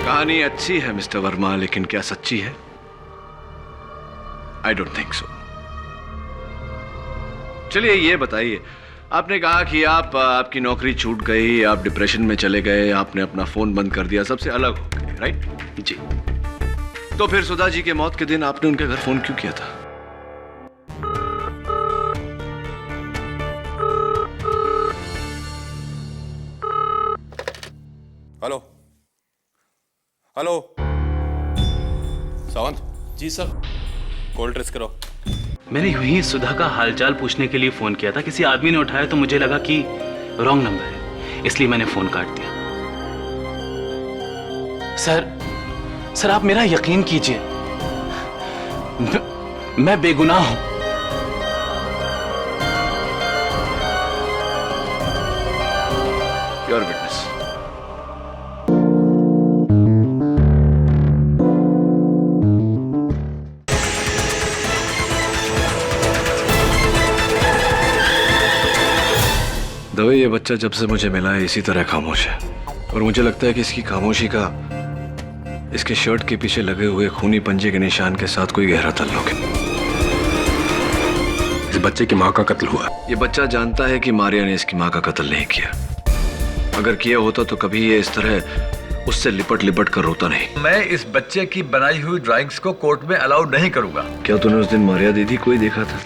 कहानी अच्छी है मिस्टर वर्मा, लेकिन क्या सच्ची है? I don't think so. चलिए ये बताइए, आपने कहा कि आपकी नौकरी छूट गई, आप डिप्रेशन में चले गए, आपने अपना फोन बंद कर दिया, सबसे अलग हो गए, राइट? जी। तो फिर सुधा जी के मौत के दिन आपने उनके घर फोन क्यों किया था? हेलो हेलो सावंत जी सर। कॉल ट्रेस करो। मैंने यूं ही सुधा का हालचाल पूछने के लिए फोन किया था, किसी आदमी ने उठाया तो मुझे लगा कि रॉन्ग नंबर है, इसलिए मैंने फोन काट दिया। सर आप मेरा यकीन कीजिए, मैं बेगुनाह हूं। Your witness. दवे, ये बच्चा जब से मुझे मिला है इसी तरह खामोश है, और मुझे लगता है कि इसकी खामोशी का इसके शर्ट के पीछे लगे हुए खूनी पंजे के निशान के साथ कोई गहरा ताल्लुक है। इस बच्चे की माँ का कत्ल हुआ। ये बच्चा जानता है कि मारिया ने इसकी माँ का कत्ल नहीं किया। अगर किया होता तो कभी ये इस तरह उससे लिपट लिपट कर रोता नहीं। मैं इस बच्चे की बनाई हुई ड्राइंग्स को कोर्ट में अलाउड नहीं करूंगा। क्या तूने उस दिन मारिया दीदी को ही देखा था?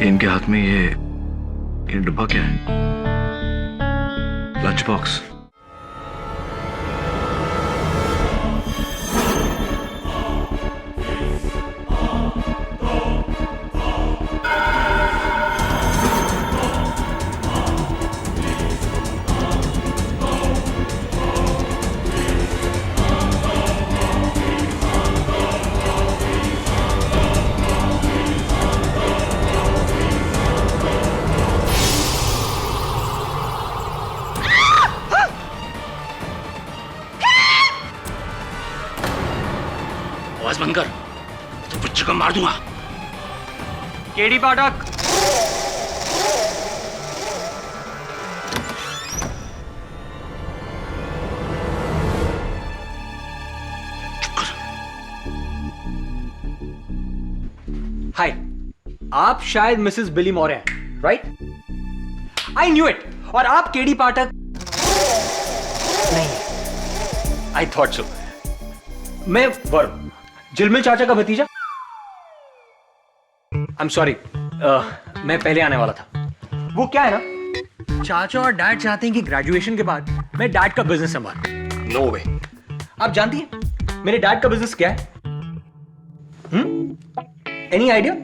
इनके हाथ में ये डब्बा क्या है? Lunch box. आवाज बंद कर, तो बच्चे को मार दूंगा। केडी पाठक, हाय, आप शायद मिसेस बिली मॉरे हैं, राइट? I knew it. और आप केडी पाठक नहीं, आई थॉट सो। मैं वर्म, जिलमिल चाचा का भतीजा। आई एम सॉरी, मैं पहले आने वाला था। वो क्या है ना, चाचा और डैड चाहते हैं कि ग्रेजुएशन के बाद मैं डैड का बिजनेस संभालूं। नो वे। आप जानती हैं मेरे डैड का बिजनेस क्या है? Any idea?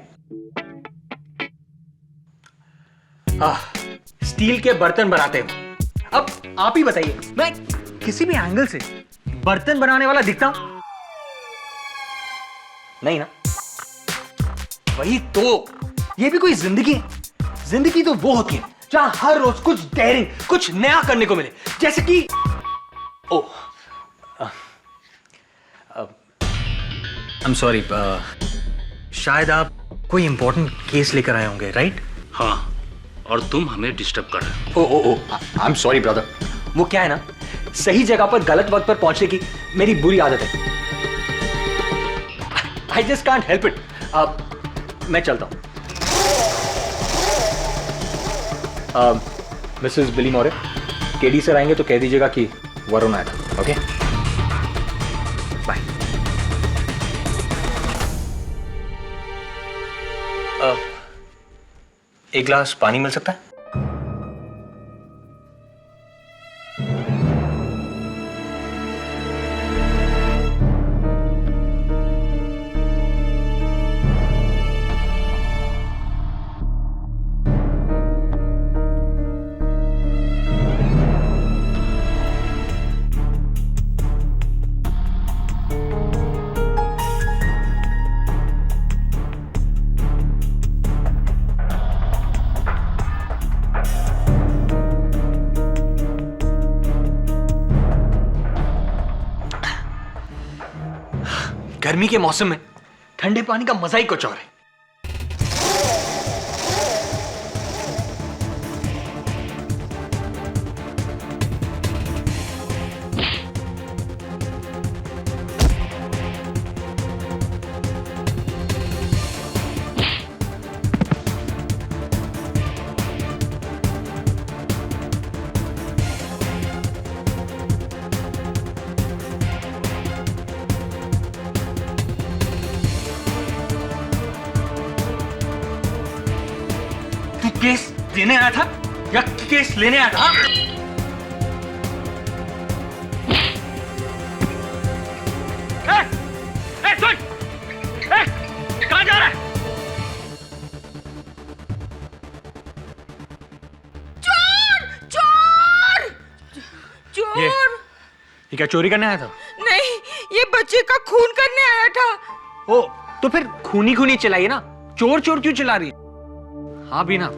स्टील के बर्तन बनाते हैं। अब आप ही बताइए, मैं किसी भी एंगल से बर्तन बनाने वाला दिखता हूं? नहीं ना? वही तो, ये भी कोई जिंदगी है? जिंदगी तो वो होती है जहां हर रोज कुछ डेयरिंग, कुछ नया करने को मिले, जैसे कि आई एम सॉरी, शायद आप कोई इंपॉर्टेंट केस लेकर आए होंगे, राइट? हाँ, और तुम हमें डिस्टर्ब कर रहे हो। ओ आई एम सॉरी ब्रदर। वो क्या है ना, सही जगह पर गलत वक्त पर पहुंचने की मेरी बुरी आदत है। I just can't help it. मैं चलता हूं। मिसेस बिली मॉरे, केडी सर आएंगे तो कह दीजिएगा कि वरुण आया था। Okay, bye. एक ग्लास पानी मिल सकता है? गर्मी के मौसम में ठंडे पानी का मजा ही कुछ और है। देने आया था या केस लेने आया था? सुन! कहां जा रहा है? चोर! ये क्या चोरी करने आया था? नहीं, ये बच्चे का खून करने आया था। ओ, तो फिर खूनी खूनी चलाइए ना, चोर चोर क्यों चला रही? हाँ बीना।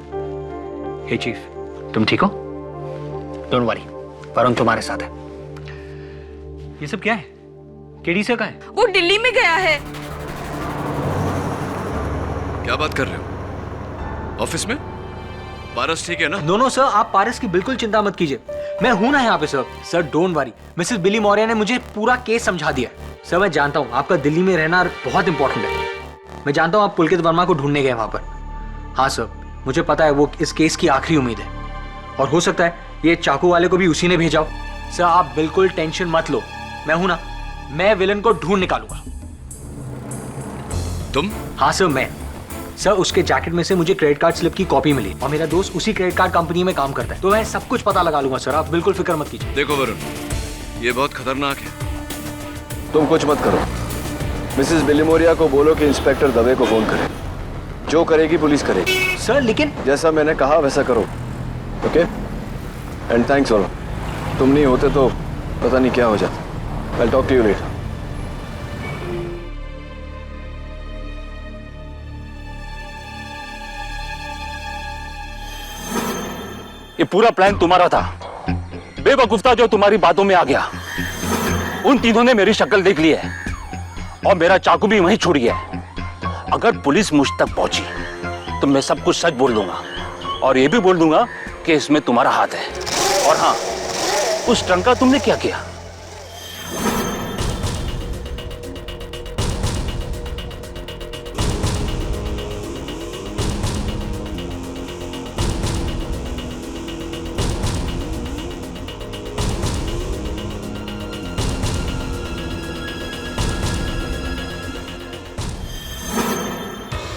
हे चीफ, तुम ठीक हो? डोंट वरी, वरुण तुम्हारे साथ है। ये सब क्या है? केडी सर कहाँ है? वो दिल्ली में गया है। क्या बात कर रहे हो? ऑफिस में? पारस ठीक है ना? नो सर, आप पारस की बिल्कुल चिंता मत कीजिए, मैं हूं ना यहाँ पे sir. Sir don't worry, Mrs Billy Maurya ने मुझे पूरा केस समझा दिया। सर मैं जानता हूँ आपका दिल्ली में रहना बहुत इंपॉर्टेंट है। मैं जानता हूँ आप पुलकित वर्मा को ढूंढने गए वहां पर। हाँ सर, मुझे पता है वो इस केस की आखिरी उम्मीद है, और हो सकता है ये चाकू वाले को भी उसी ने भेजा हो। सर आप बिल्कुल टेंशन मत लो, मैं हूं ना, मैं विलन को ढूंढ निकालूंगा। तुम? हाँ सर मैं। सर उसके जैकेट में से मुझे क्रेडिट कार्ड स्लिप की कॉपी मिली, और मेरा दोस्त उसी क्रेडिट कार्ड कंपनी में काम करता है, तो मैं सब कुछ पता लगा लूंगा सर, आप बिल्कुल फिक्र मत कीजिए। देखो वरुण, ये बहुत खतरनाक है। तुम कुछ मत करो, मिसेस बिली मौर्य को बोलो कि इंस्पेक्टर दवे को फोन करे। जो करेगी पुलिस करेगी। सर लेकिन जैसा मैंने कहा वैसा करो, ओके? एंड थैंक्स वरुण, तुम नहीं होते तो पता नहीं क्या हो जाता। I'll talk to you later. ये पूरा प्लान तुम्हारा था, बेवकूफ था जो तुम्हारी बातों में आ गया। उन तीनों ने मेरी शक्ल देख ली है और मेरा चाकू भी वहीं छुड़ गया है। अगर पुलिस मुझ तक पहुंची तो मैं सब कुछ सच बोल दूंगा, और ये भी बोल दूंगा कि इसमें तुम्हारा हाथ है। और हाँ, उस ट्रंक का तुमने क्या किया?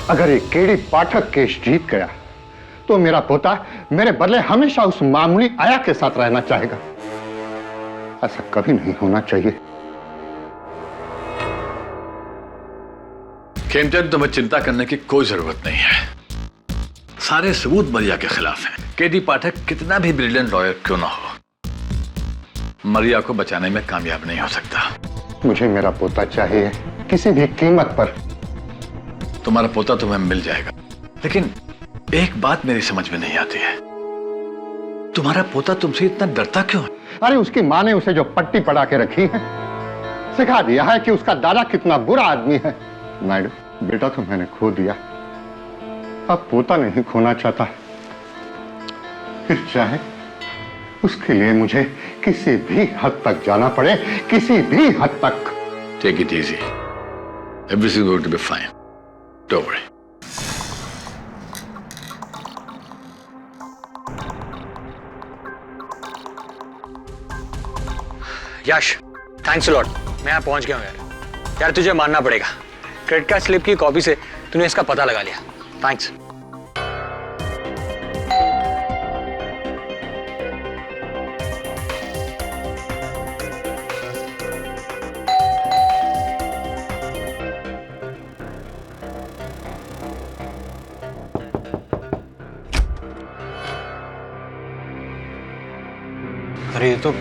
अगर ये केडी पाठक केस जीत गया तो मेरा पोता मेरे बदले हमेशा उस मामूली आया के साथ रहना चाहेगा। ऐसा कभी नहीं होना चाहिए। खेमचंद, तुम्हें चिंता करने की कोई जरूरत नहीं है। सारे सबूत मरिया के खिलाफ हैं। केडी पाठक कितना भी ब्रिलियंट लॉयर क्यों ना हो, मरिया को बचाने में कामयाब नहीं हो सकता। मुझे मेरा पोता चाहिए, किसी भी कीमत पर। तुम्हारा पोता तुम्हें मिल जाएगा, लेकिन एक बात मेरी समझ में नहीं आती है, तुम्हारा पोता तुमसे इतना डरता क्यों है? अरे उसकी माँ ने उसे जो पट्टी पड़ा के रखी है, सिखा दिया है कि उसका दादा कितना बुरा आदमी है। नायडू, बेटा तो मैंने खो दिया, अब पोता नहीं खोना चाहता। फिर चाहे उसके लिए मुझे किसी भी हद तक जाना पड़े, किसी भी हद तक। Take it easy, everything going to be fine, don't worry. Yes, thanks lot, मैं यहाँ पहुंच गया हूँ यार। यार तुझे मानना पड़ेगा, क्रेडिट कार्ड स्लिप की कॉपी से तूने इसका पता लगा लिया। थैंक्स। अरे ये तो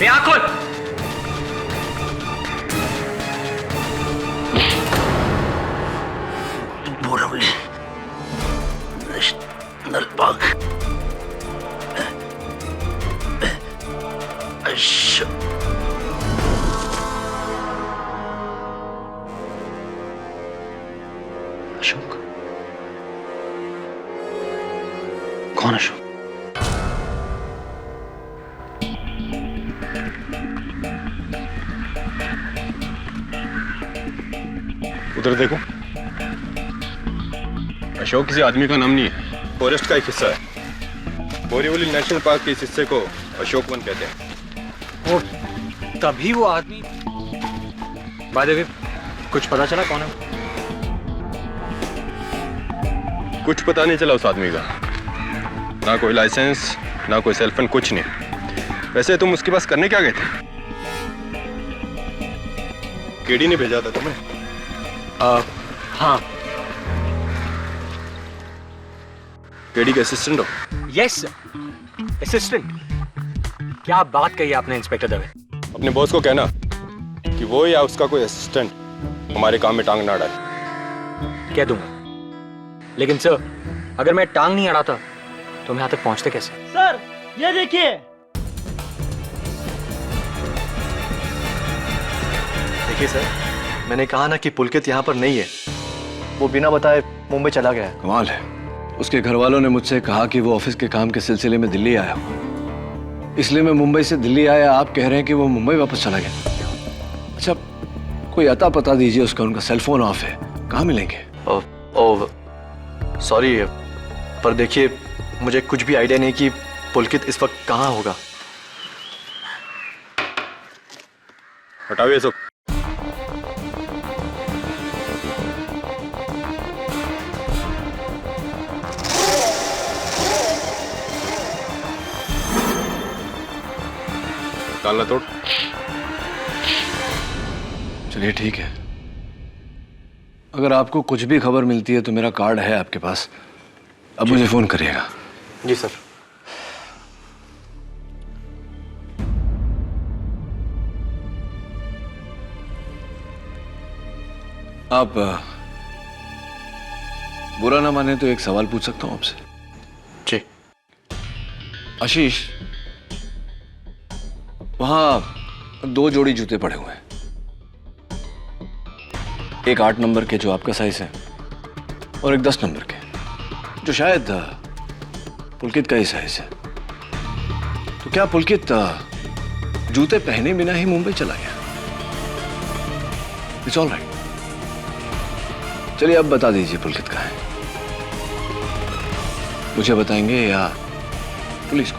आँख खोल। Borivali national park. अशोक? कौन अशोक? उधर देखो, अशोक किसी आदमी का नाम नहीं है, फॉरेस्ट का एक हिस्सा है। बोरीवली नेशनल पार्क के इस हिस्से को अशोक वन कहते हैं। वो तभी वो आदमी। बाय द वे, कुछ पता चला कौन है? कुछ पता नहीं चला उस आदमी का, ना कोई लाइसेंस, ना कोई सेल फोन, कुछ नहीं। वैसे तुम उसके पास करने क्या गए थे? केडी ने भेजा था तुम्हें? हाँ। केडी के असिस्टेंट हो? Yes, assistant. क्या बात कही आपने इंस्पेक्टर दवे? अपने बॉस को कहना कि वो या उसका कोई असिस्टेंट हमारे काम में टांग ना अड़ाए। कह दूंगा, लेकिन सर अगर मैं टांग नहीं अड़ाता तो हम यहाँ तक पहुंचते कैसे? सर ये देखिए। देखिए सर, मैंने कहा ना कि पुलकित यहाँ पर नहीं है। वो बिना बताए मुंबई चला गया है। कमाल है, उसके घर वालों ने मुझसे कहा कि वो ऑफिस के काम के सिलसिले में दिल्ली आया हुआ, इसलिए मैं मुंबई से दिल्ली आया। आप कह रहे हैं कि वो मुंबई वापस चला गया। अच्छा, कोई अता पता दीजिए उसका, उनका सेल फोन ऑफ है, कहाँ मिलेंगे? सॉरी, पर देखिए मुझे कुछ भी आइडिया नहीं कि पुलकित इस वक्त कहाँ होगा। हटाओ ये सब। ताला तोड़। चलिए ठीक है, अगर आपको कुछ भी खबर मिलती है तो मेरा कार्ड है आपके पास, अब मुझे फोन करिएगा। जी सर। आप बुरा ना माने तो एक सवाल पूछ सकता हूं आपसे? जी। आशीष, वहां 2 जोड़ी जूते पड़े हुए हैं, एक 8 नंबर के जो आपका साइज है और एक 10 नंबर के जो शायद पुलकित का ही साइज है। तो क्या पुलकित जूते पहने बिना ही मुंबई चला गया? It's all right. चलिए अब बता दीजिए पुलकित कहाँ है, मुझे बताएंगे या पुलिस को?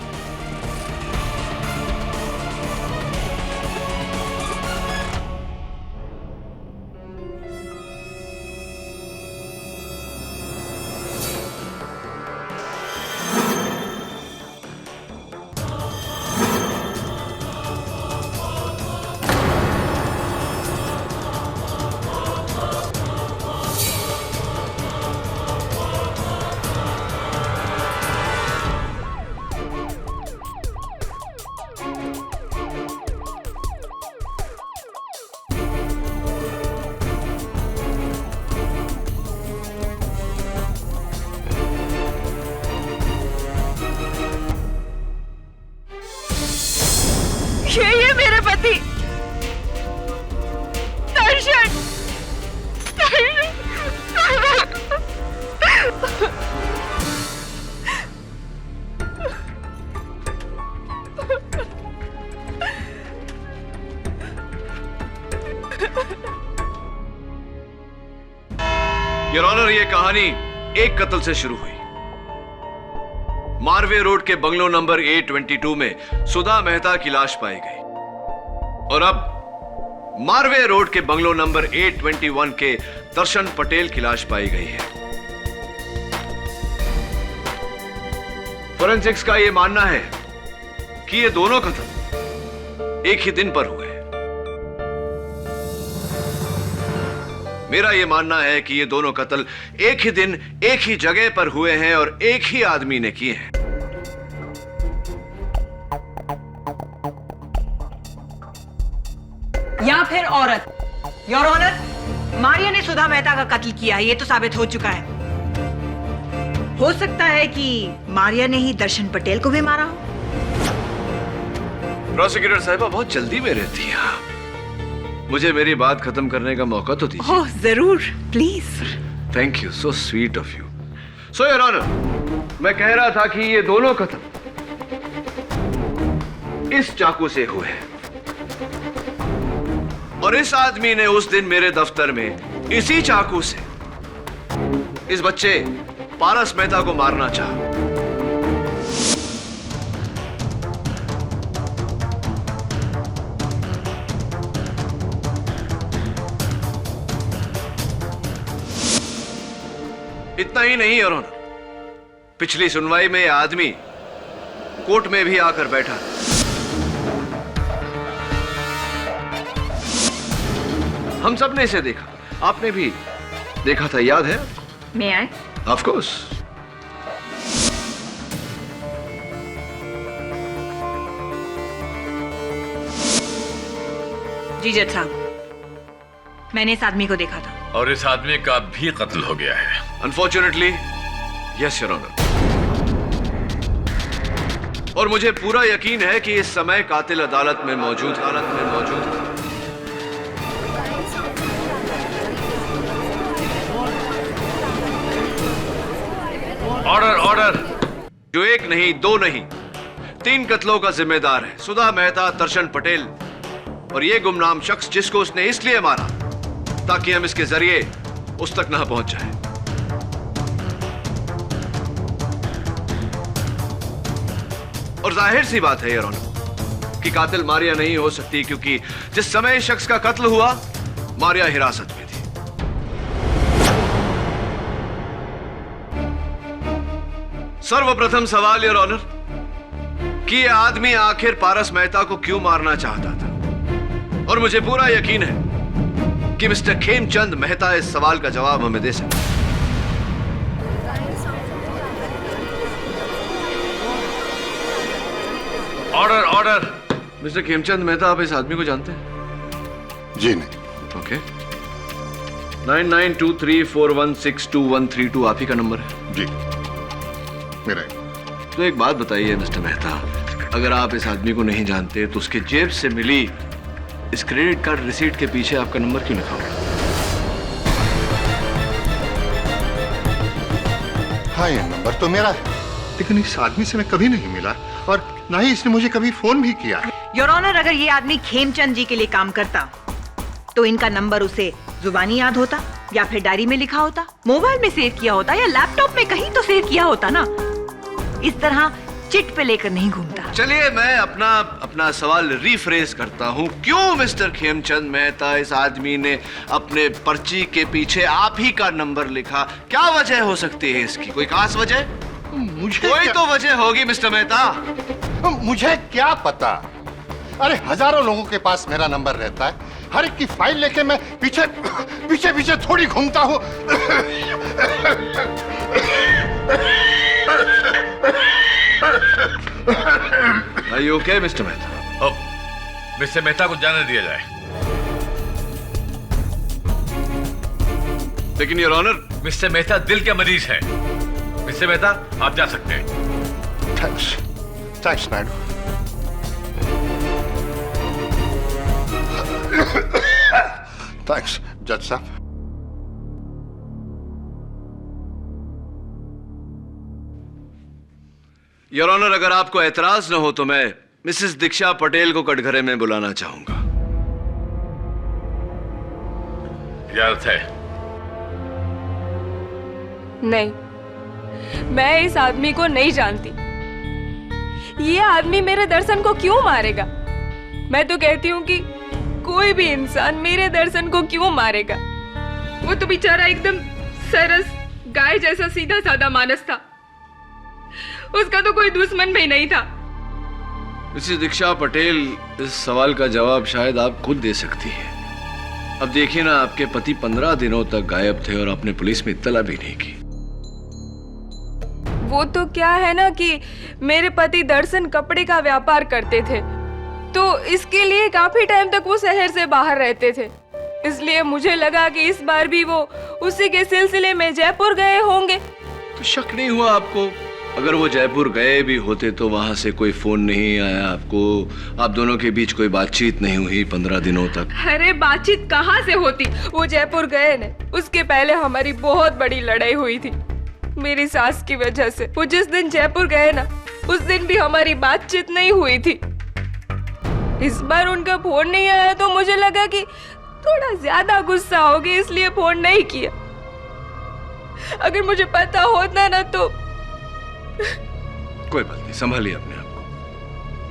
ये मेरे पति दर्शन। योर ऑनर, ये कहानी एक कत्ल से शुरू हुई। मारवे रोड के बंगलो नंबर A22 में सुधा मेहता की लाश पाई गई और अब मारवे रोड के बंगलो नंबर A21 के दर्शन पटेल की लाश पाई गई है। फोरेंसिक्स का यह मानना है कि ये दोनों कत्ल एक ही दिन पर हुए। मेरा यह मानना है कि ये दोनों कत्ल एक ही दिन एक ही जगह पर हुए हैं और एक ही आदमी ने किए हैं। या फिर औरत। योर ऑनर, मारिया ने सुधा मेहता का कत्ल किया है, ये तो साबित हो चुका है। हो सकता है कि मारिया ने ही दर्शन पटेल को भी मारा हो। प्रोसिक्यूटर साहिबा, बहुत जल्दी में रहती हैं आप, मुझे मेरी बात खत्म करने का मौका तो दीजिए। ओह जरूर, please. Thank you, so sweet of you. So your honour, मैं कह रहा था कि ये दोनों कत्ल इस चाकू से हुए हैं और इस आदमी ने उस दिन मेरे दफ्तर में इसी चाकू से इस बच्चे पारस मेहता को मारना चाहा। इतना ही नहीं योर ऑनर, पिछली सुनवाई में यह आदमी कोर्ट में भी आकर बैठा। हम सब ने इसे देखा, आपने भी देखा था, याद है? मैं आए? Of course. जी जज साहब, मैंने इस आदमी को देखा था। और इस आदमी का भी कत्ल हो गया है। Unfortunately yes your honour. और मुझे पूरा यकीन है कि इस समय कातिल अदालत में मौजूद है। Order order. जो एक नहीं, दो नहीं, 3 कत्लों का जिम्मेदार है सुधा मेहता, दर्शन पटेल और ये गुमनाम शख्स जिसको उसने इसलिए मारा ताकि हम इसके जरिए उस तक ना पहुंच जाए। और जाहिर सी बात है योर ऑनर कि कातिल मारिया नहीं हो सकती, क्योंकि जिस समय इस शख्स का कत्ल हुआ मारिया हिरासत में थी। सर्वप्रथम सवाल योर ऑनर कि यह आदमी आखिर पारस मेहता को क्यों मारना चाहता था, और मुझे पूरा यकीन है कि मिस्टर खेमचंद मेहता इस सवाल का जवाब हमें दे सकते हैं। Order order. Mister Khemchand Mehta, आप इस आदमी को जानते हैं? जी नहीं। ओके। 9923416232 आप ही का नंबर है? जी मेरा। तो एक बात बताइए मिस्टर मेहता, अगर आप इस आदमी को नहीं जानते तो उसके जेब से मिली इस क्रेडिट कार्ड रिसीट के पीछे आपका नंबर क्यों लिखा हुआ? हाँ, ये नंबर तो मेरा है, लेकिन इस आदमी से मैं कभी नहीं मिला और ना ही इसने मुझे कभी फोन भी किया। योर ऑनर, अगर ये आदमी खेमचंद जी के लिए काम करता तो इनका नंबर उसे जुबानी याद होता या फिर डायरी में लिखा होता, मोबाइल में सेव किया होता या लैपटॉप में कहीं तो सेव किया होता ना। इस तरह चिट पे लेकर नहीं घूमता। चलिए मैं अपना सवाल रीफ्रेज करता हूं। क्यों मिस्टर खेमचंद मेहता इस आदमी ने अपने पर्ची के पीछे आप ही का नंबर लिखा? क्या वजह हो सकती है इसकी? कोई खास वजह? मुझे कोई तो वजह होगी मिस्टर मेहता। मुझे क्या पता? अरे हजारों लोगों के पास मेरा नंबर रहता है, हर एक की फाइल लेके मैं पीछे पीछे पीछे थोड़ी घूमता हूँ। Are you okay, mister Mehta? अब मिस्टर मेहता को जाने दिया जाए। लेकिन योर ऑनर, मिस्टर मेहता दिल के मरीज हैं। मिस्टर मेहता, आप जा सकते हैं। Thanks madam. थैंक्स जज साहब। योर ऑनर, अगर आपको एतराज न हो तो मैं मिसेस दीक्षा पटेल को कटघरे में बुलाना चाहूंगा। इजाजत है? नहीं, मैं इस आदमी को नहीं जानती। ये आदमी मेरे दर्शन को क्यों मारेगा? मैं तो कहती हूँ कि कोई भी इंसान मेरे दर्शन को क्यों मारेगा? वो तो बेचारा एकदम सरस गाय जैसा सीधा साधा मानस था, उसका तो कोई दुश्मन भी नहीं था। मिसेस दीक्षा पटेल, इस सवाल का जवाब शायद आप खुद दे सकती हैं। अब देखिए ना, आपके पति 15 दिनों तक गायब थे और आपने पुलिस में इत्तला भी नहीं की। वो तो क्या है ना कि मेरे पति दर्शन कपड़े का व्यापार करते थे, तो इसके लिए काफी टाइम तक वो शहर से बाहर रहते थे। इसलिए मुझे लगा कि इस बार भी वो उसी के सिलसिले में जयपुर गए होंगे। तो शक नहीं हुआ आपको? अगर वो जयपुर गए भी होते तो वहां से कोई फोन नहीं आया आपको, आप दोनों के बीच कोई बातचीत नहीं हुई 15 दिनों तक? अरे बातचीत कहाँ से होती? वो जयपुर गए न, उसके पहले हमारी बहुत बड़ी लड़ाई हुई थी मेरी सास की वजह से। वो जिस दिन जयपुर गए ना, उस दिन भी हमारी बातचीत नहीं हुई थी। इस बार उनका फोन नहीं आया तो मुझे लगा कि थोड़ा ज्यादा गुस्सा होगी, इसलिए फोन नहीं किया। अगर मुझे पता होता ना तो। कोई बात नहीं, संभालिए अपने आप को।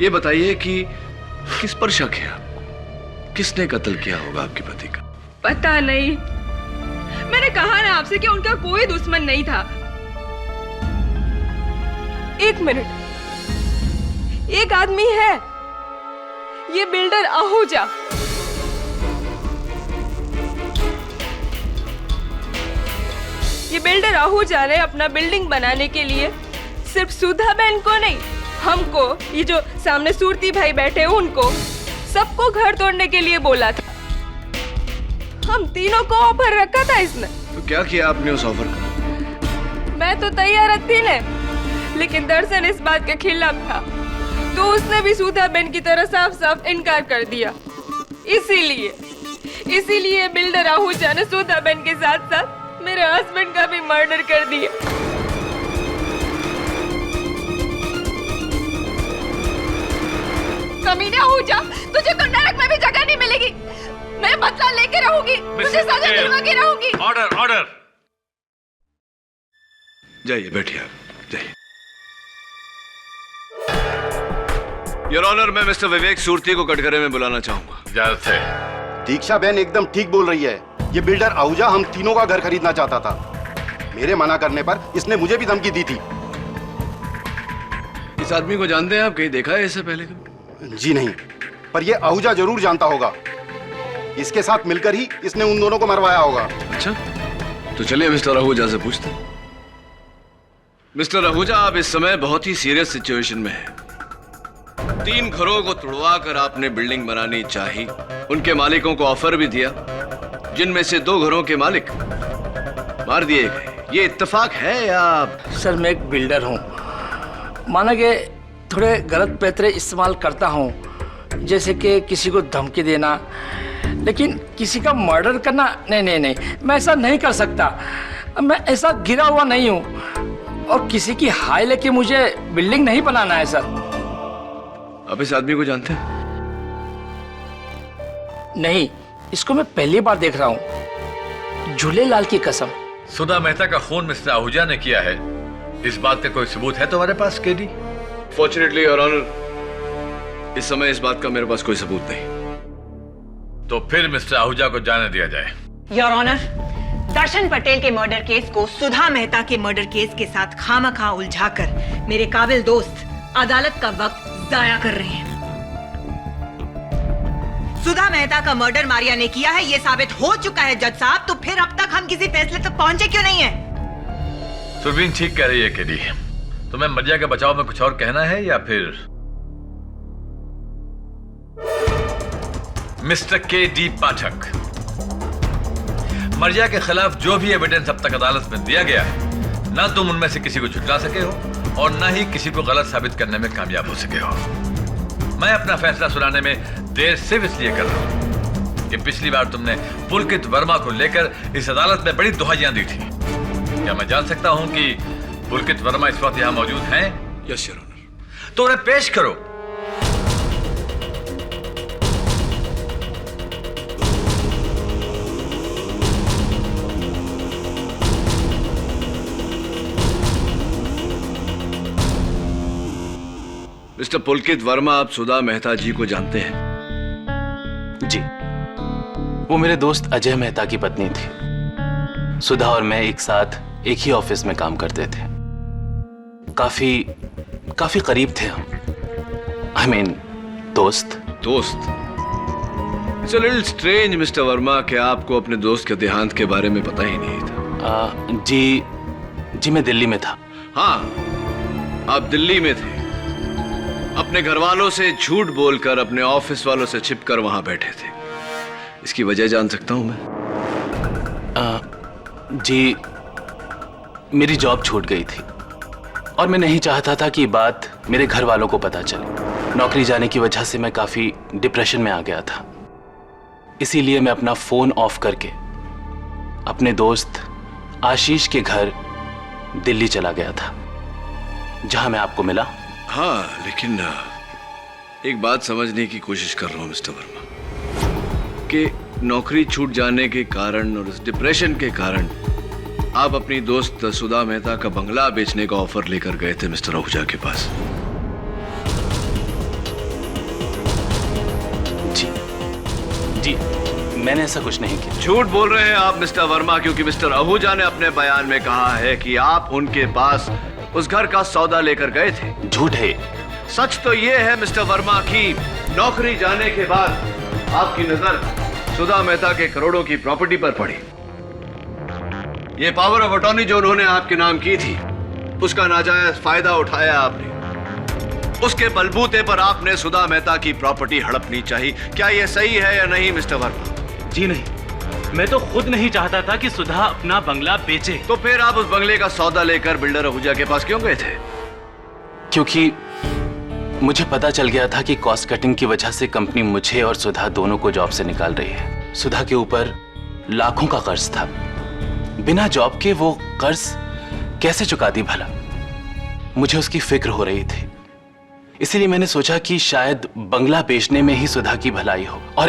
ये बताइए कि किस पर शक है आपको? किसने कत्ल किया होगा आपके पति का? पता नहीं, मैंने कहा ना आपसे कि उनका कोई दुश्मन नहीं था। एक मिनट, एक आदमी है, ये बिल्डर आहूजा। ये बिल्डर आहूजा ने अपना बिल्डिंग बनाने के लिए सिर्फ सुधा बहन को नहीं, हमको, ये जो सामने सूरती भाई बैठे उनको, सबको घर तोड़ने के लिए बोला था। हम तीनों को ऑफर रखा था इसने। तो क्या किया आपने उस ऑफर का? मैं तो तैयार थी न, लेकिन दर्शन इस बात के खिलाफ था, तो उसने भी सुधा बहन की तरह साफ साफ इनकार कर दिया। इसीलिए बिल्डर आहूजा ने सुधा बहन के साथ साथ मेरे हस्बैंड का भी मर्डर कर दिया। कमीने आहूजा, तुझे तो नरक में भी जगह नहीं मिलेगी। मैं बदला लेके रहूंगी, तुझे सजा दिलवा के रहूंगी। Order, order. जाइए, बैठिए आप, जाइए। योर ऑनर, मैं मिस्टर विवेक सूरती को कटघरे में बुलाना चाहूंगा। इजाजत है। दीक्षा बहन एकदम ठीक बोल रही है। ये बिल्डर आहूजा हम तीनों का घर खरीदना चाहता था। मेरे मना करने पर इसने मुझे भी धमकी दी थी। इस आदमी को जानते हैं आप? कहीं देखा है इससे पहले कभी? जी नहीं, पर ये आहूजा जरूर जानता होगा। इसके साथ मिलकर ही इसने उन दोनों को मरवाया होगा। अच्छा, तो चलिए मिस्टर आहूजा से पूछते हैं। मिस्टर आहूजा, आप इस समय बहुत ही सीरियस सिचुएशन में हैं। 3 घरों को तुड़वा कर आपने बिल्डिंग बनानी चाहिए। उनके मालिकों को ऑफर भी दिया, जिनमें से 2 घरों के मालिक मार दिए गए। ये इत्तेफाक है या? सर, मैं एक बिल्डर हूँ। माना कि थोड़े गलत पैतरे इस्तेमाल करता हूँ, जैसे कि किसी को धमकी देना, लेकिन किसी का मर्डर करना नहीं, मैं ऐसा नहीं कर सकता। मैं ऐसा गिरा हुआ नहीं हूँ, और किसी की हाय लेके मुझे बिल्डिंग नहीं बनाना है सर। आप इस आदमी को जानते हैं? नहीं, इसको मैं पहली बार देख रहा हूँ, झूलेलाल की कसम। सुधा मेहता का खून मिस्टर आहूजा ने किया है, इस बात का कोई सबूत है तुम्हारे पास केडी? फॉर्चुनेटली योर ऑनर, इस समय इस बात का मेरे पास कोई सबूत नहीं। तो फिर मिस्टर आहूजा को जाने दिया जाए। योर ऑनर, दर्शन पटेल के मर्डर केस को सुधा मेहता के मर्डर केस के साथ खामखा उलझाकर मेरे काबिल दोस्त अदालत का वक्त जाया कर रहे हैं। सुधा मेहता का मर्डर मारिया ने किया है, यह साबित हो चुका है जज साहब। तो फिर अब तक हम किसी फैसले तक पहुंचे क्यों नहीं है? सुरवीन ठीक कह रही है केडी। तुम्हें मरिया के बचाव में कुछ और कहना है या फिर? मिस्टर केडी पाठक, मरिया के खिलाफ जो भी एविडेंस अब तक अदालत में दिया गया है, ना तुम उनमें से किसी को झुठला सके हो और ना ही किसी को गलत साबित करने में कामयाब हो सके हो। मैं अपना फैसला सुनाने में देर सिर्फ इसलिए कर रहा हूं कि पिछली बार तुमने पुलकित वर्मा को लेकर इस अदालत में बड़ी दुहाइयां दी थी। क्या मैं जान सकता हूं कि पुलकित वर्मा इस वक्त यहां मौजूद हैं? Yes your honour. तो उन्हें पेश करो। मिस्टर पुलकित वर्मा, आप सुधा मेहता जी को जानते हैं? जी, वो मेरे दोस्त अजय मेहता की पत्नी थी। सुधा और मैं एक साथ एक ही ऑफिस में काम करते थे। काफी करीब थे हम। I mean, दोस्त। It's a little strange, mister Verma, कि आपको अपने दोस्त के देहांत के बारे में पता ही नहीं था। जी मैं दिल्ली में था। हाँ, आप दिल्ली में थे। अपने घर वालों से झूठ बोलकर, अपने ऑफिस वालों से छिपकर वहां बैठे थे। इसकी वजह जान सकता हूं मैं? जी, मेरी जॉब छूट गई थी और मैं नहीं चाहता था कि बात मेरे घर वालों को पता चले। नौकरी जाने की वजह से मैं काफी डिप्रेशन में आ गया था। इसीलिए मैं अपना फोन ऑफ करके अपने दोस्त आशीष के घर दिल्ली चला गया था, जहां मैं आपको मिला। हाँ, लेकिन एक बात समझने की कोशिश कर रहा हूं मिस्टर वर्मा, कि नौकरी छूट जाने के कारण और इस डिप्रेशन के कारण आप अपनी दोस्त सुधा मेहता का बंगला बेचने का ऑफर लेकर गए थे मिस्टर आहूजा के पास। जी, मैंने ऐसा कुछ नहीं किया। झूठ बोल रहे हैं आप मिस्टर वर्मा, क्योंकि मिस्टर आहूजा ने अपने बयान में कहा है कि आप उनके पास उस घर का सौदा लेकर गए थे। झूठ है। सच तो ये है मिस्टर वर्मा कि नौकरी जाने के बाद आपकी नजर सुधा मेहता के करोड़ों की प्रॉपर्टी पर पड़ी। ये पावर ऑफ अटॉर्नी जो उन्होंने आपके नाम की थी, उसका नाजायज फायदा उठाया आपने। उसके बलबूते पर आपने सुधा मेहता की प्रॉपर्टी हड़पनी चाहिए। क्या यह सही है या नहीं मिस्टर वर्मा? जी नहीं, मैं तो खुद नहीं चाहता था कि सुधा अपना बंगला बेचे। तो फिर आप उस बंगले का सौदा लेकर बिल्डर आहूजा के पास क्यों गए थे? क्योंकि मुझे पता चल गया था कि कॉस्ट कटिंग की वजह से कंपनी मुझे और सुधा दोनों को जॉब से निकाल रही है। सुधा के ऊपर लाखों का कर्ज था। बिना जॉब के वो कर्ज कैसे चुका दी भला? मुझे उसकी फिक्र हो रही थी। इसीलिए मैंने सोचा कि शायद बंगला बेचने में ही सुधा की भलाई हो, और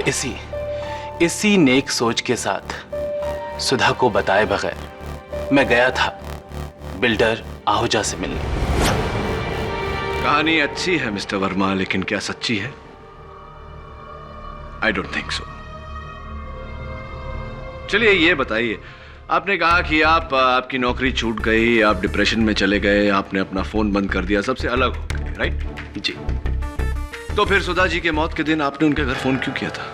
इसी नेक सोच के साथ सुधा को बताए बगैर मैं गया था बिल्डर आहूजा से मिलने। कहानी अच्छी है मिस्टर वर्मा, लेकिन क्या सच्ची है? I don't think so. चलिए ये बताइए, आपने कहा कि आपकी नौकरी छूट गई, आप डिप्रेशन में चले गए, आपने अपना फोन बंद कर दिया, सबसे अलग हो गए, राइट? जी। तो फिर सुधा जी के मौत के दिन आपने उनके घर फोन क्यों किया था?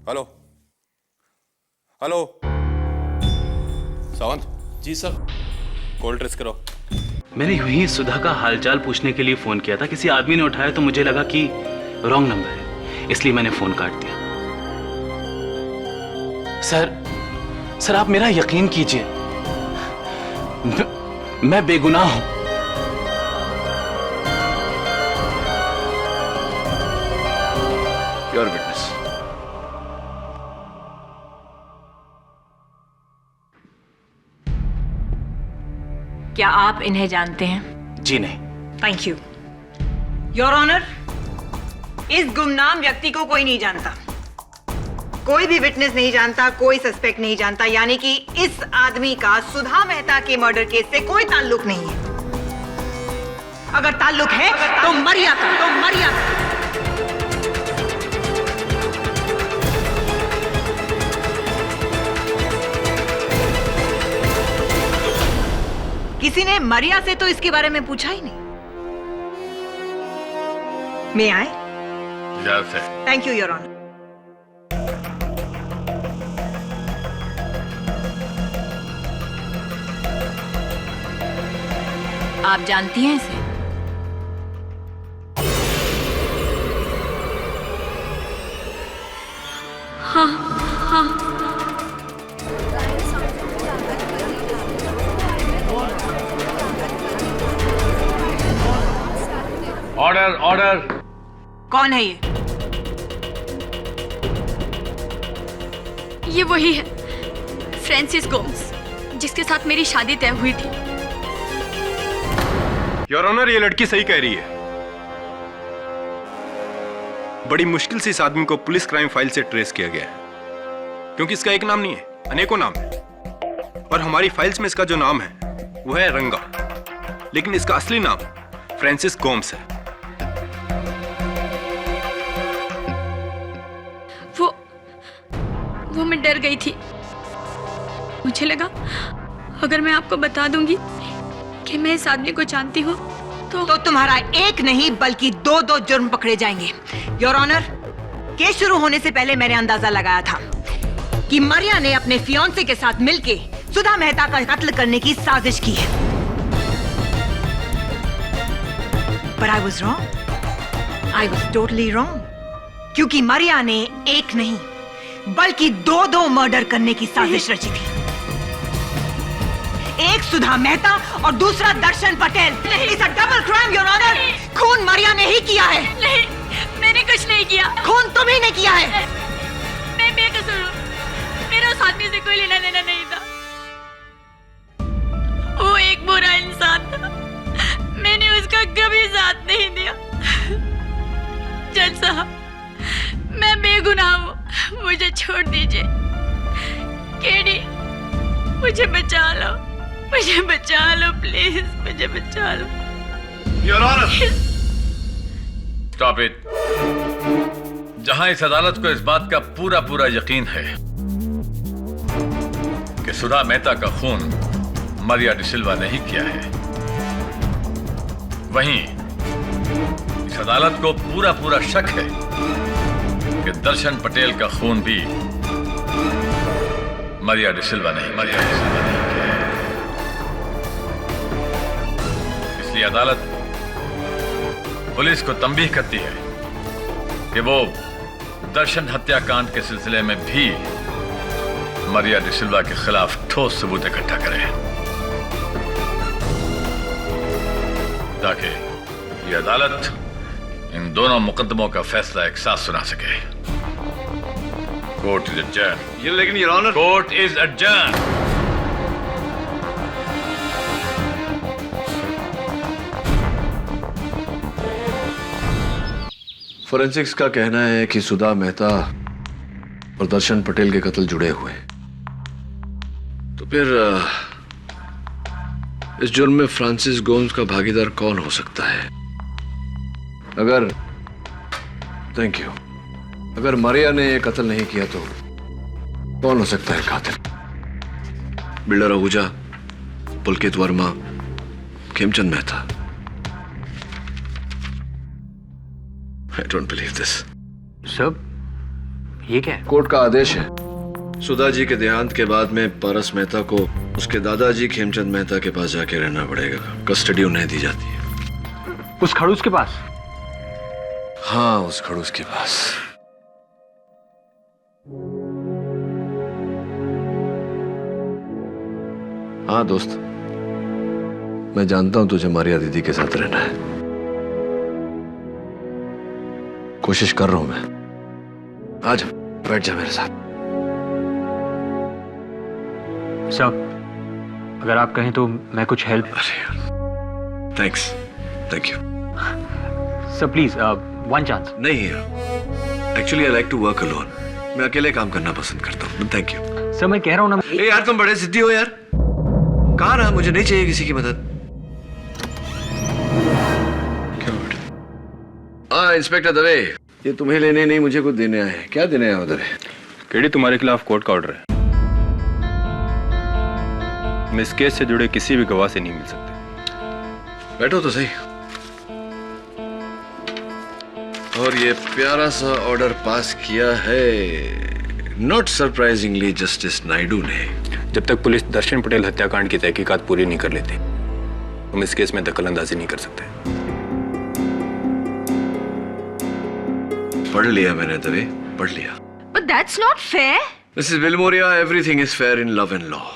हेलो हेलो, सावंत जी सर। कॉल ट्रेस करो। मैंने यूं ही सुधा का हालचाल पूछने के लिए फोन किया था। किसी आदमी ने उठाया तो मुझे लगा कि रॉन्ग नंबर है, इसलिए मैंने फोन काट दिया। सर आप मेरा यकीन कीजिए, मैं बेगुनाह हूं। Your witness. क्या आप इन्हें जानते हैं? जी नहीं। Thank you your honour. इस गुमनाम व्यक्ति को कोई नहीं जानता, कोई भी विटनेस नहीं जानता, कोई सस्पेक्ट नहीं जानता, यानी कि इस आदमी का सुधा मेहता के मर्डर केस से कोई ताल्लुक नहीं है। अगर ताल्लुक है तो मरिया का। किसी ने मरिया से तो इसके बारे में पूछा ही नहीं। मैं आए? इजाजत है। Thank you your honour. आप जानती हैं इसे? हाँ। ऑर्डर। कौन है ये वही है, फ्रांसिस गोम्स, जिसके साथ मेरी शादी तय हुई थी। योर ऑनर, ये लड़की सही कह रही है। बड़ी मुश्किल से इस आदमी को पुलिस क्राइम फाइल से ट्रेस किया गया है, क्योंकि इसका एक नाम नहीं है, अनेकों नाम है। और हमारी फाइल्स में इसका जो नाम है वो है रंगा, लेकिन इसका असली नाम फ्रांसिस गोम्स है। वो मैं डर गई थी। मुझे लगा अगर मैं आपको बता दूंगी कि मैं इस आदमी को जानती हूँ तो तुम्हारा एक नहीं बल्कि दो जुर्म पकड़े जाएंगे। योर ऑनर, केस शुरू होने से पहले मैंने अंदाजा लगाया था कि मरिया ने अपने फियांसे के साथ मिलके सुधा मेहता का कत्ल करने की साजिश की है। But I was wrong. I was totally wrong. क्योंकि मरिया ने एक नहीं बल्कि दो मर्डर करने की साजिश रची थी। एक सुधा मेहता और दूसरा दर्शन Patel. It's a double crime, Your Honor. खून मरिया ने ही किया है। नहीं, मैंने कुछ नहीं किया। खून तुम ही ने किया है। मैं बेकसूर हूँ। मेरा उस आदमी से कोई लेना देना नहीं था। वो एक बुरा इंसान था। मैंने उसका कभी साथ नहीं दिया। जज साहब, मैं बेगुनाह हूँ, मुझे छोड़ दीजिए। केडी, मुझे बचा लो प्लीज, मुझे बचा लो। Your honour, stop it. जहां इस अदालत को इस बात का पूरा पूरा यकीन है कि सुधा मेहता का खून मरिया डिसिल्वा ने ही किया है, वहीं इस अदालत को पूरा पूरा शक है कि दर्शन पटेल का खून भी मरिया डिसिल्वा ने किया है। इसलिए अदालत पुलिस को तंबीह करती है कि वो दर्शन हत्याकांड के सिलसिले में भी मरिया डिसिल्वा के खिलाफ ठोस सबूत इकट्ठा करे, ताकि ये अदालत इन दोनों मुकदमों का फैसला एक साथ सुना सके। Court is adjourn. ये लेकिन your honour, court is adjourn. Forensics का कहना है कि सुधा मेहता और दर्शन पटेल के कत्ल जुड़े हुए हैं। तो फिर इस जुर्म में फ्रांसिस गोम्स का भागीदार कौन हो सकता है? अगर मरिया ने यह कत्ल नहीं किया तो कौन हो सकता है कातिल? Builder Ahuja, Pulkit Verma, Khemchand Mehta. I don't believe this. Sir, ये क्या है? कोर्ट का आदेश है, सुधा जी के देहांत के बाद में पारस मेहता को उसके दादाजी खेमचंद मेहता के पास जाके रहना पड़ेगा। कस्टडी उन्हें दी जाती है। उस खड़ूस के पास? हाँ, उस खड़ूस के पास। हाँ दोस्त, मैं जानता हूं तुझे मारिया दीदी के साथ रहना है। कोशिश कर रहा हूं मैं। आज बैठ जा मेरे साथ। सर, अगर आप कहें तो मैं कुछ help. Thanks, thank you. Sir please, one chance. नहीं actually I like to work alone. मैं अकेले काम करना पसंद करता हूँ। Thank you. सर मैं कह रहा हूँ ना। यार तुम बड़े जिद्दी हो यार। कहा ना मुझे नहीं चाहिए किसी की मदद। हाँ इंस्पेक्टर दवे, ये तुम्हें लेने नहीं मुझे कुछ देने आए। क्या देने आए उधर? केडी, तुम्हारे खिलाफ कोर्ट का ऑर्डर है। हम इस केस से जुड़े किसी भी गवाह से नहीं मिल सकते। बैठो तो सही। और ये प्यारा सा ऑर्डर पास किया है नॉट सरप्राइजिंगली जस्टिस नायडू ने। जब तक पुलिस दर्शन पटेल हत्याकांड की तहकीकात पूरी नहीं कर लेती, हम इस केस में दखलंदाजी नहीं कर सकते। पढ़ लिया मैंने दवे, पढ़ लिया। But that's not fair. Mrs. Vilmoria, everything is fair in love and law.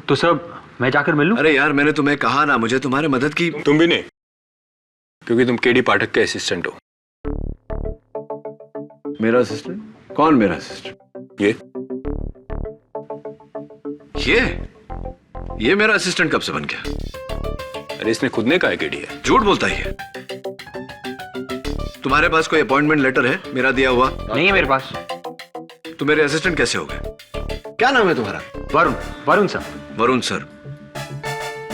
तो सर मैं जाकर मिलूं? अरे यार मैंने तुम्हें कहा ना मुझे तुम्हारे मदद की। तुम भी नहीं, क्योंकि तुम केडी पाठक के असिस्टेंट हो। मेरा असिस्टेंट? कौन मेरा असिस्टेंट? ये मेरा असिस्टेंट कब से बन गया? अरे इसने खुद ने कहा है केडी है। झूठ बोलता ही है। तुम्हारे पास कोई अपॉइंटमेंट लेटर है मेरा दिया हुआ? नहीं है मेरे पास। तो मेरे असिस्टेंट कैसे हो गए? क्या नाम है तुम्हारा? Varun. Varun sir. Varun sir.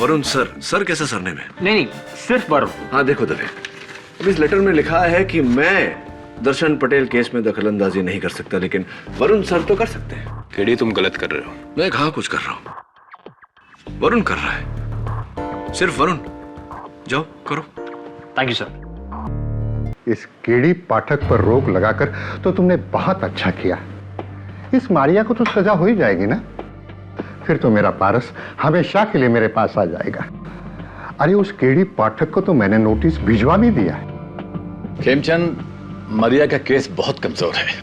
Varun sir. Sir कैसा सरनेम है? नहीं, सिर्फ वरुण। हाँ देखो दवे, अब इस लेटर में लिखा है कि मैं दर्शन पटेल केस में दखलंदाजी नहीं कर सकता, लेकिन वरुण सर तो कर सकते हैं। केडी तुम गलत कर रहे हो। मैं कहाँ कुछ कर रहा हूँ, वरुण कर रहा है। सिर्फ वरुण। जाओ करो। Thank you sir. इस केडी पाठक पर रोक लगाकर तो तुमने बहुत अच्छा किया। इस मारिया को तो सजा हो ही जाएगी ना। फिर तो मेरा पारस हमेशा के लिए मेरे पास आ जाएगा। अरे उस केडी पाठक को तो मैंने नोटिस भिजवा भी दिया है। खेमचंद, मरिया का केस बहुत कमजोर है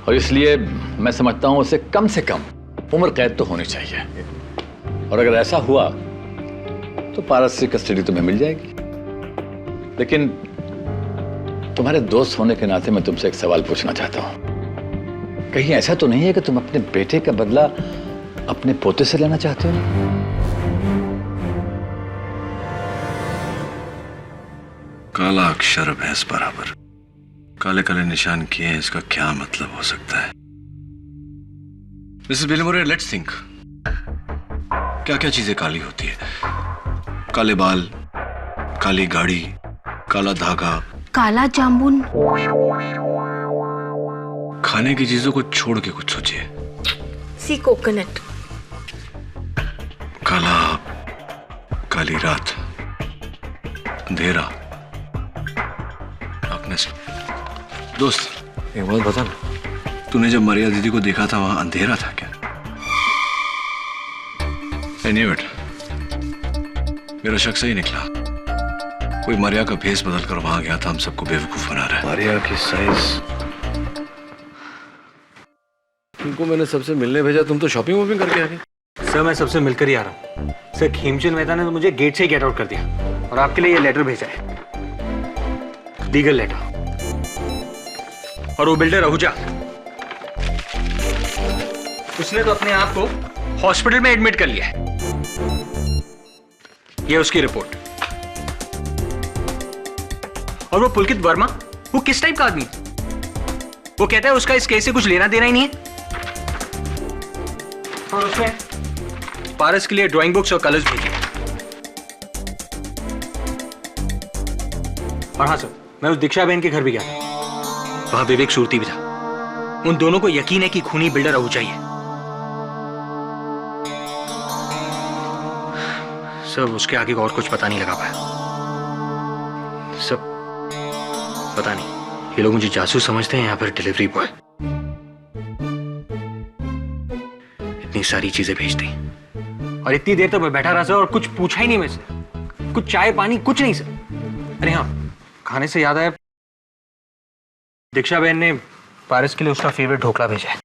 और इसलिए मैं समझता हूं उसे कम से कम उम्र कैद तो होनी चाहिए। और अगर ऐसा हुआ तो पारस की कस्टडी तुम्हें मिल जाएगी। लेकिन तुम्हारे दोस्त होने के नाते मैं तुमसे एक सवाल पूछना चाहता हूं। कहीं ऐसा तो नहीं है कि तुम अपने बेटे का बदला अपने पोते से लेना चाहते हो? काला अक्षर भैंस बराबर, काले काले निशान किए हैं, इसका क्या मतलब हो सकता है? Mrs Wilmoria, let's think. क्या क्या चीजें काली होती है? काले बाल, काली गाड़ी, काला धागा, काला जामुन। खाने की चीजों को छोड़ के कुछ सोचिए। सी कोकोनट। काली रात, अंधेरा, darkness। दोस्त एक बात बता ना, तूने जब मारिया दीदी को देखा था वहां अंधेरा था क्या? I knew it। मेरा शक सही निकला। कोई मारिया का भेष बदल कर वहां गया था हम सबको बेवकूफ बना रहा है। मारिया की साइज। तुमको मैंने सबसे मिलने भेजा, तुम तो शॉपिंग वॉपिंग करके आ गए। सर मैं सबसे मिलकर ही आ रहा हूँ। सर खेमचंद मेहता ने तो मुझे गेट से ही गेट आउट कर दिया और आपके लिए ये लेटर भेजा है, लीगल लेटर। और वो बिल्डर आहूजा, उसने तो अपने आप को हॉस्पिटल में एडमिट कर लिया है। ये उसकी रिपोर्ट। और वो पुलकित वर्मा, वो किस टाइप का आदमी है? वो कहता है उसका इस केस से कुछ लेना देना ही नहीं है। और उसने पारस के लिए ड्राइंग बुक्स और कलर्स भेजे। और हाँ सर, मैं उस दीक्षा बहन के घर भी गया था, वहां विवेक सूरती भी था। उन दोनों को यकीन है कि खूनी बिल्डर आहूजा ही है। सब उसके आगे और कुछ पता नहीं लगा पाया। सब पता नहीं, ये लोग मुझे जासूस समझते हैं या फिर डिलीवरी बॉय। इतनी सारी चीजें भेज दी और इतनी देर तक मैं बैठा रहा सर और कुछ पूछा ही नहीं मुझसे। कुछ चाय पानी कुछ नहीं सर। अरे हाँ, खाने से याद आया, दीक्षा बहन ने पारस के लिए उसका फेवरेट ढोकला भेजा है।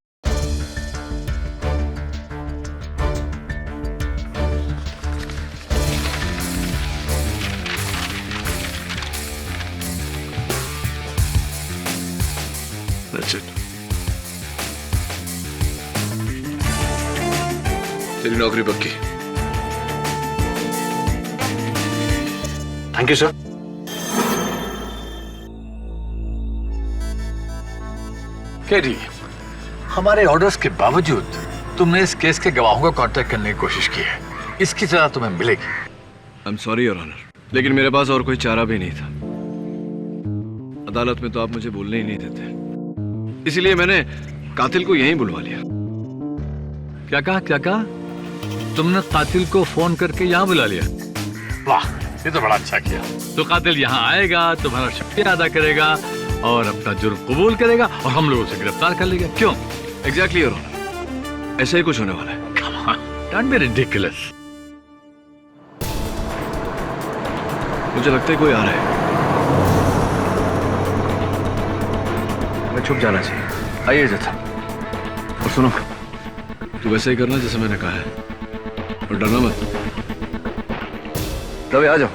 That's it। तेरी नौकरी पक्की। Thank you sir. केडी, हमारे ऑर्डर्स के बावजूद तुमने इस केस के गवाहों को कांटेक्ट करने की कोशिश की है। इसकी सजा तुम्हें मिलेगी। I am sorry your honour, लेकिन मेरे पास और कोई चारा भी नहीं था। अदालत में तो आप मुझे बोलने ही नहीं देते, इसलिए मैंने कातिल को यहीं बुलवा लिया। क्या कहा? तुमने कातिल को फोन करके यहाँ बुला लिया? वाह, ये तो बड़ा अच्छा किया। तो कातिल यहाँ आएगा, तुम्हारा शुक्रिया अदा करेगा और अपना जुर्म कबूल करेगा और हम लोग उसे गिरफ्तार कर लेगा। क्यों? एग्जैक्टली योर ऑनर, ऐसा ही कुछ होने वाला है। Come on, don't be ridiculous। मुझे लगता है कोई आ रहा है। मैं छुप जाना चाहिए। आइए जथा। और सुनो, तू वैसे ही करना जैसे मैंने कहा है और डरना मत। तभी आ जाओ।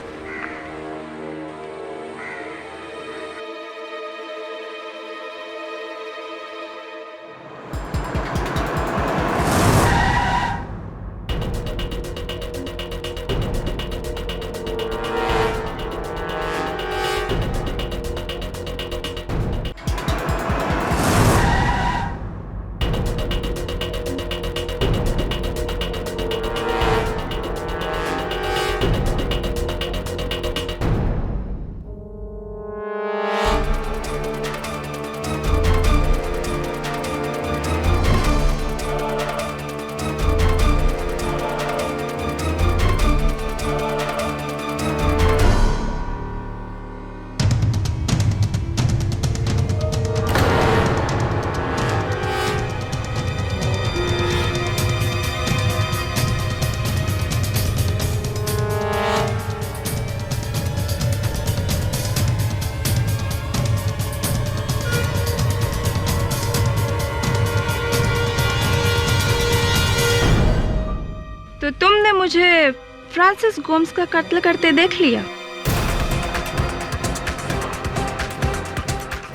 तो तुमने मुझे फ्रांसिस गोम्स का कत्ल करते देख लिया।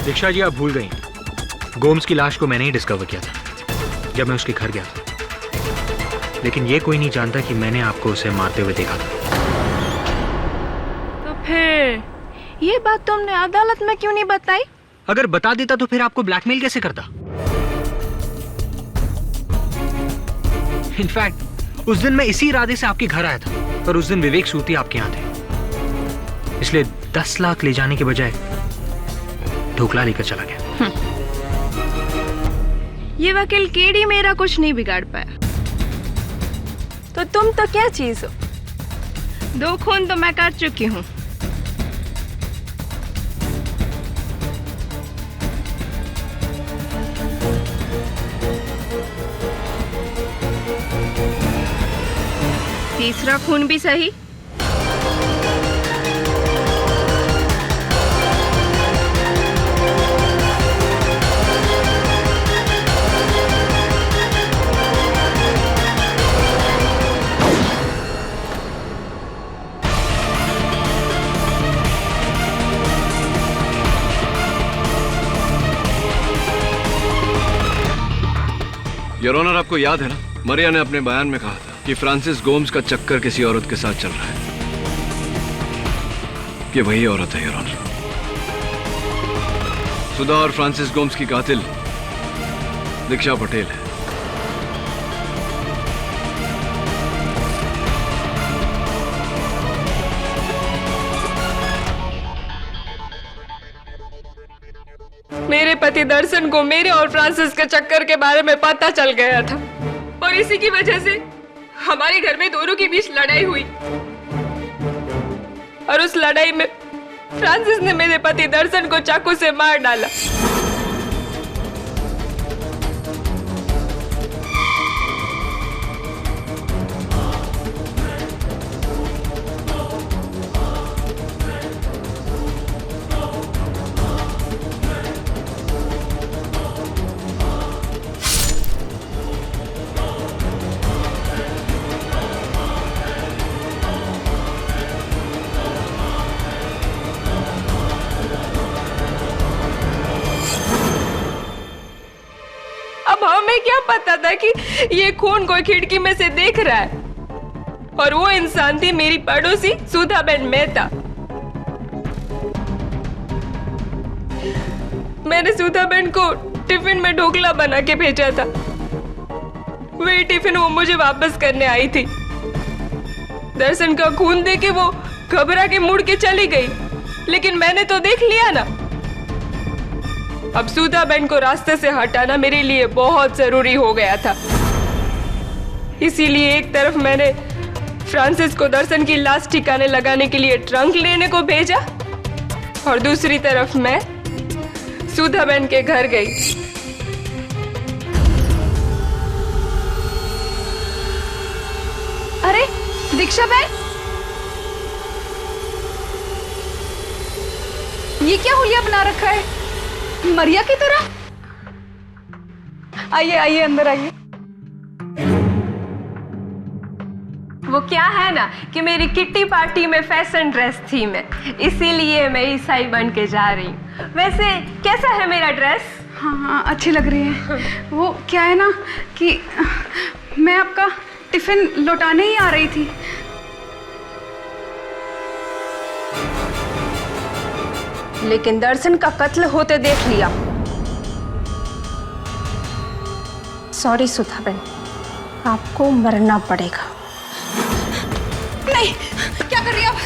दीक्षा जी, आप भूल गई, गोम्स की लाश को मैंने ही डिस्कवर किया था जब मैं उसके घर गया था। लेकिन ये कोई नहीं जानता कि मैंने आपको उसे मारते हुए देखा था। तो फिर ये बात तुमने अदालत में क्यों नहीं बताई? अगर बता देता तो फिर आपको ब्लैकमेल कैसे करता? इनफैक्ट उस दिन मैं इसी इरादे से आपके घर आया था, पर उस दिन विवेक सूती आपके यहाँ थे, इसलिए 10 लाख ले जाने के बजाय ढोकला लेकर चला गया। ये वकील केडी मेरा कुछ नहीं बिगाड़ पाया। तो तुम तो क्या चीज हो? 2 खून तो मैं कर चुकी हूँ। तीसरा खून भी सही। योर ऑनर, आपको याद है ना, मरिया ने अपने बयान में कहा था कि फ्रांसिस गोम्स का चक्कर किसी औरत के साथ चल रहा है। ये वही औरत है योर ऑनर। सुधा और फ्रांसिस गोम्स की कातिल दीक्षा पटेल है। मेरे पति दर्शन को मेरे और फ्रांसिस के चक्कर के बारे में पता चल गया था और इसी की वजह से हमारे घर में दोनों के बीच लड़ाई हुई और उस लड़ाई में फ्रांसिस ने मेरे पति दर्शन को चाकू से मार डाला। अब हमें क्या पता था कि ये खून कोई खिड़की में से देख रहा है और वो इंसान थी मेरी पड़ोसी सुधाबेन मेहता। मैंने सुधाबेन को टिफिन में ढोकला बना के भेजा था। वही टिफिन वो मुझे वापस करने आई थी। दर्शन का खून देके वो घबरा के मुड़ के चली गई, लेकिन मैंने तो देख लिया ना। अब सुधाबेन को रास्ते से हटाना मेरे लिए बहुत जरूरी हो गया था। इसीलिए एक तरफ मैंने फ्रांसिस को दर्शन की लाश ठिकाने लगाने के लिए ट्रंक लेने को भेजा और दूसरी तरफ मैं सुधाबेन के घर गई। अरे दीक्षा बहन, ये क्या हुलिया बना रखा है मरिया की तरह? आइए आइए अंदर आइए। वो क्या है ना कि मेरी किट्टी पार्टी में फैशन ड्रेस थी मैं, इसीलिए मैं ईसाई बन के जा रही हूँ। वैसे कैसा है मेरा ड्रेस? हाँ हाँ अच्छी लग रही है। वो क्या है ना कि मैं आपका टिफिन लौटाने ही आ रही थी। लेकिन दर्शन का कत्ल होते देख लिया। सॉरी सुधाबेन, आपको मरना पड़ेगा। नहीं, क्या कर रही है आप?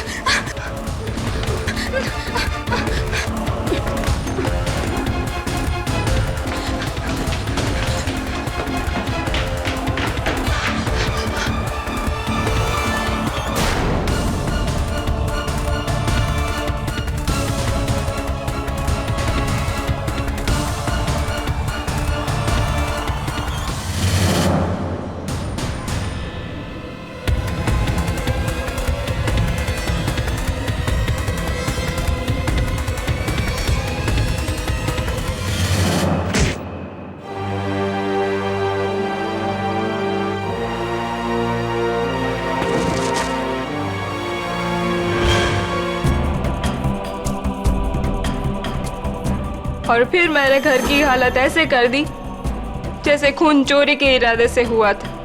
और फिर मैंने घर की हालत ऐसे कर दी जैसे खून चोरी के इरादे से हुआ था।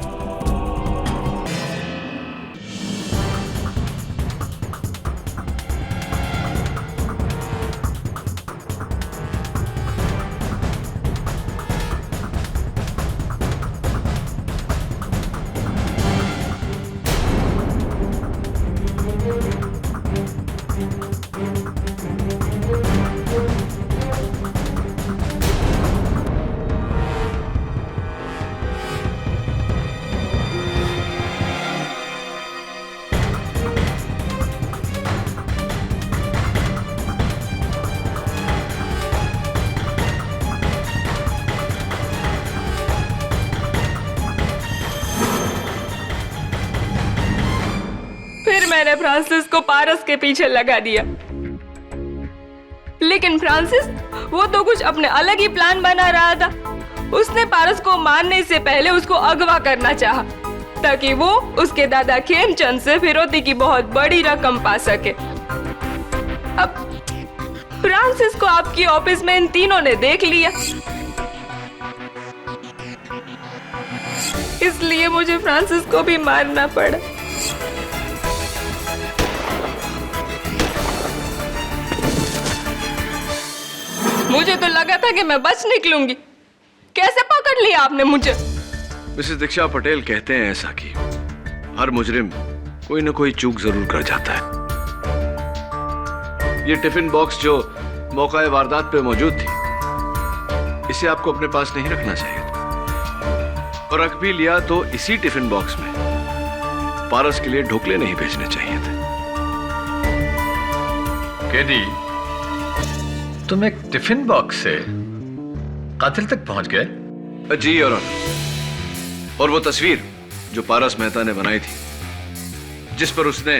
मैंने फ्रांसिस को पारस के पीछे लगा दिया। लेकिन फ्रांसिस वो तो कुछ अपने अलग ही प्लान बना रहा था। उसने पारस को मारने से पहले उसको अगवा करना चाहा, ताकि वो उसके दादा खेमचंद से फिरौती की बहुत बड़ी रकम पा सके। अब फ्रांसिस को आपकी ऑफिस में इन तीनों ने देख लिया, इसलिए मुझे फ्रांसिस को भी मारना पड़ा। मुझे तो लगा था कि मैं बच निकलूंगी। कैसे पकड़ लिया आपने मुझे? मिसेस दीक्षा पटेल कहते हैं ऐसा कि हर मुजरिम कोई ना कोई चूक जरूर कर जाता है। ये टिफिन बॉक्स जो मौका वारदात पे मौजूद थी, इसे आपको अपने पास नहीं रखना चाहिए था, और रख भी लिया तो इसी टिफिन बॉक्स में पारस के लिए ढोकले नहीं भेजने चाहिए थे। केडी, तुम एक टिफिन बॉक्स से कातिल तक पहुंच गए? जी योर ऑनर। और वो तस्वीर जो पारस मेहता ने बनाई थी, जिस पर उसने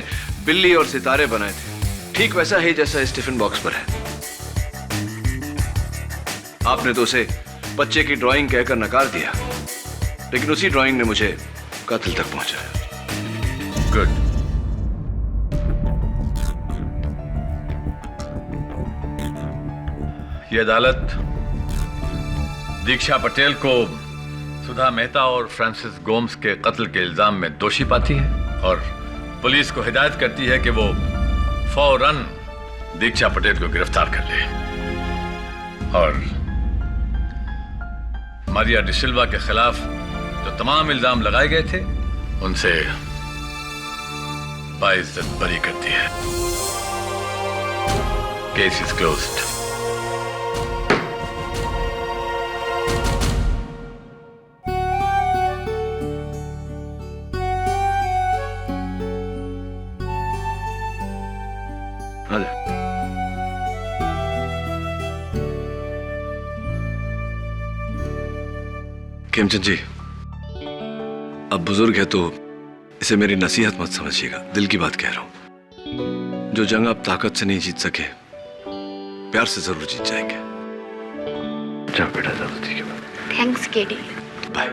बिल्ली और सितारे बनाए थे, ठीक वैसा ही जैसा इस टिफिन बॉक्स पर है। आपने तो उसे बच्चे की ड्राइंग कहकर नकार दिया, लेकिन उसी ड्राइंग ने मुझे कातिल तक पहुंचाया। गुड। ये अदालत दीक्षा पटेल को सुधा मेहता और फ्रांसिस गोम्स के कत्ल के इल्जाम में दोषी पाती है और पुलिस को हिदायत करती है कि वो फौरन दीक्षा पटेल को गिरफ्तार कर ले और मारिया डिसिल्वा के खिलाफ जो तमाम इल्जाम लगाए गए थे उनसे बाइज्जत बरी करती है। Case is closed. Khemchand ji, अब बुजुर्ग है तो इसे मेरी नसीहत मत समझिएगा, दिल की बात कह रहा हूं। जो जंग आप ताकत से नहीं जीत सके, प्यार से जरूर जीत जाएंगे। जाओ बेटा, जरूर। ठीक है, थैंक्स केडी। बाय।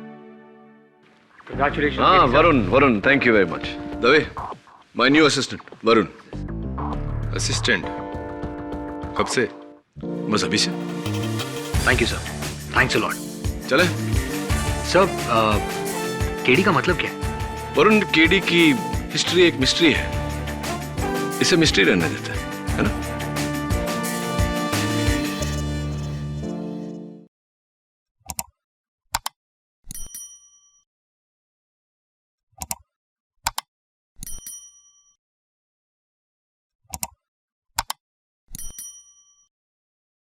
Congratulations. हाँ Varun, thank you very much. Dave, my new assistant Varun. Assistant? कब से? बस अभी से। Thank you sir, thanks a lot. चले सर, केडी का मतलब क्या है? वरुण, केडी की हिस्ट्री एक मिस्ट्री है, इसे मिस्ट्री रहने देते हैं, है ना?